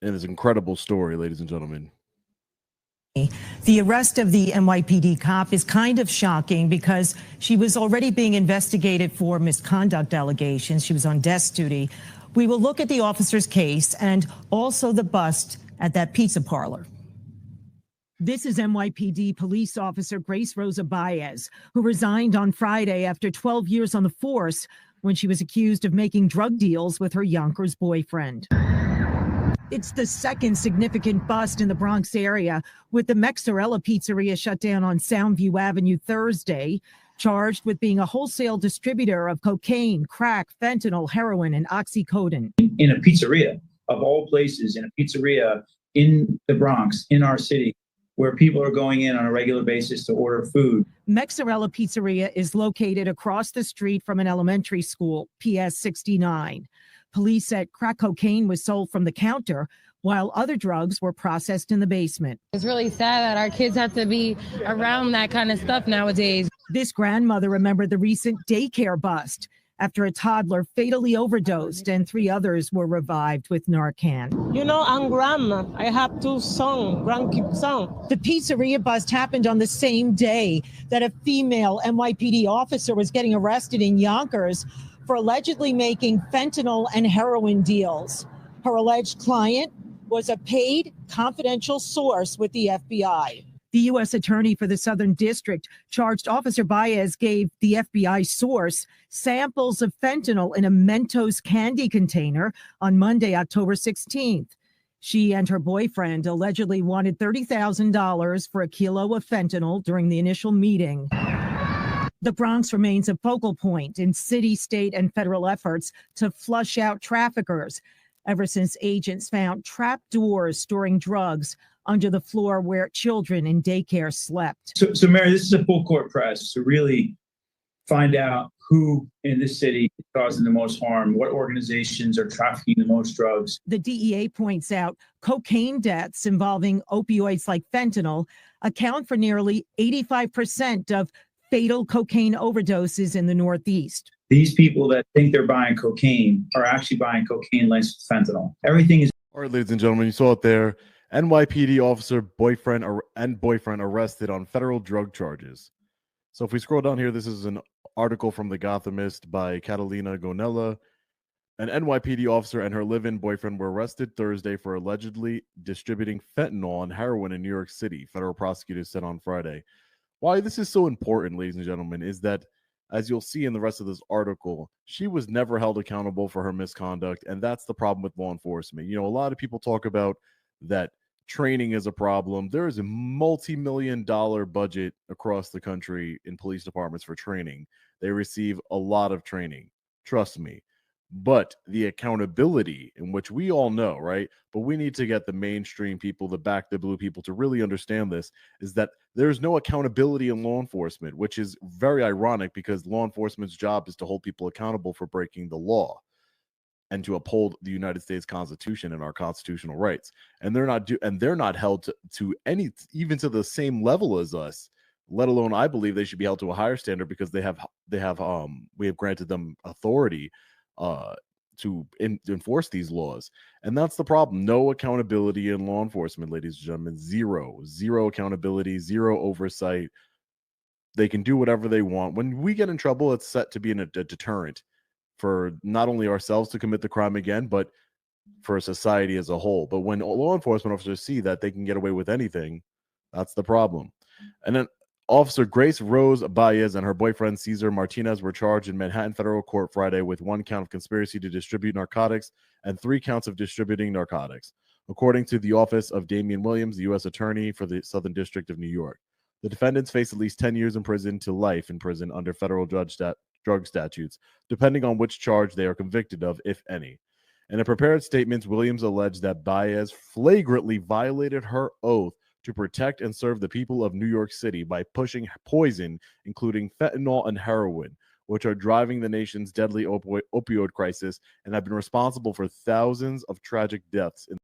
in this incredible story, ladies and gentlemen. The arrest of the NYPD cop is kind of shocking because she was already being investigated for misconduct allegations. She was on desk duty. We will look at the officer's case and also the bust at that pizza parlor. This is NYPD police officer Grace Rosa Baez, who resigned on Friday after 12 years on the force when she was accused of making drug deals with her Yonkers boyfriend. It's the second significant bust in the Bronx area, with the Mozzarella Pizzeria shut down on Soundview Avenue Thursday, charged with being a wholesale distributor of cocaine, crack, fentanyl, heroin, and oxycodone. In a pizzeria, of all places, in a pizzeria in the Bronx, in our city, where people are going in on a regular basis to order food. Mozzarella Pizzeria is located across the street from an elementary school, PS 69. Police said crack cocaine was sold from the counter, while other drugs were processed in the basement. It's really sad that our kids have to be around that kind of stuff nowadays. This grandmother remembered the recent daycare bust after a toddler fatally overdosed and 3 others were revived with Narcan. You know, I'm grandma. I have 2 sons, grandkids. The pizzeria bust happened on the same day that a female NYPD officer was getting arrested in Yonkers for allegedly making fentanyl and heroin deals. Her alleged client was a paid confidential source with the FBI. The U.S. Attorney for the Southern District charged Officer Baez gave the FBI source samples of fentanyl in a Mentos candy container on Monday, October 16th. She and her boyfriend allegedly wanted $30,000 for a kilo of fentanyl during the initial meeting. The Bronx remains a focal point in city, state, and federal efforts to flush out traffickers, ever since agents found trap doors storing drugs under the floor where children in daycare slept. So Mary, this is a full court press to really find out who in this city is causing the most harm, what organizations are trafficking the most drugs. The DEA points out cocaine deaths involving opioids like fentanyl account for nearly 85% of fatal cocaine overdoses in the Northeast. These people that think they're buying cocaine are actually buying cocaine laced with fentanyl. Everything is. All right, ladies and gentlemen, you saw it there. NYPD officer boyfriend arrested on federal drug charges. So if we scroll down here, this is an article from The Gothamist by Catalina Gonella. An NYPD officer and her live-in boyfriend were arrested Thursday for allegedly distributing fentanyl and heroin in New York City, federal prosecutors said on Friday. Why this is so important, ladies and gentlemen, is that, as you'll see in the rest of this article, she was never held accountable for her misconduct, and that's the problem with law enforcement. You know, a lot of people talk about that training is a problem. There is a multi-million-dollar budget across the country in police departments for training. They receive a lot of training, trust me. But the accountability, in which we all know, right? But we need to get the mainstream people, the back the blue people, to really understand this, is that there's no accountability in law enforcement, which is very ironic because law enforcement's job is to hold people accountable for breaking the law and to uphold the United States Constitution and our constitutional rights. And they're not held to any, even to the same level as us, let alone I believe they should be held to a higher standard because we have granted them authority to enforce these laws. And that's the problem. No accountability in law enforcement, ladies and gentlemen. Zero accountability, zero oversight. They can do whatever they want. When we get in trouble, it's set to be a deterrent for not only ourselves to commit the crime again, but for society as a whole. But when law enforcement officers see that they can get away with anything, that's the problem. And then Officer Grace Rose Baez and her boyfriend Cesar Martinez were charged in Manhattan federal court Friday with 1 count of conspiracy to distribute narcotics and 3 counts of distributing narcotics, according to the office of Damian Williams, the U.S. Attorney for the Southern District of New York. The defendants face at least 10 years in prison to life in prison under federal drug statutes, depending on which charge they are convicted of, if any. In a prepared statement, Williams alleged that Baez flagrantly violated her oath to protect and serve the people of New York City by pushing poison, including fentanyl and heroin, which are driving the nation's deadly opioid crisis and have been responsible for thousands of tragic deaths in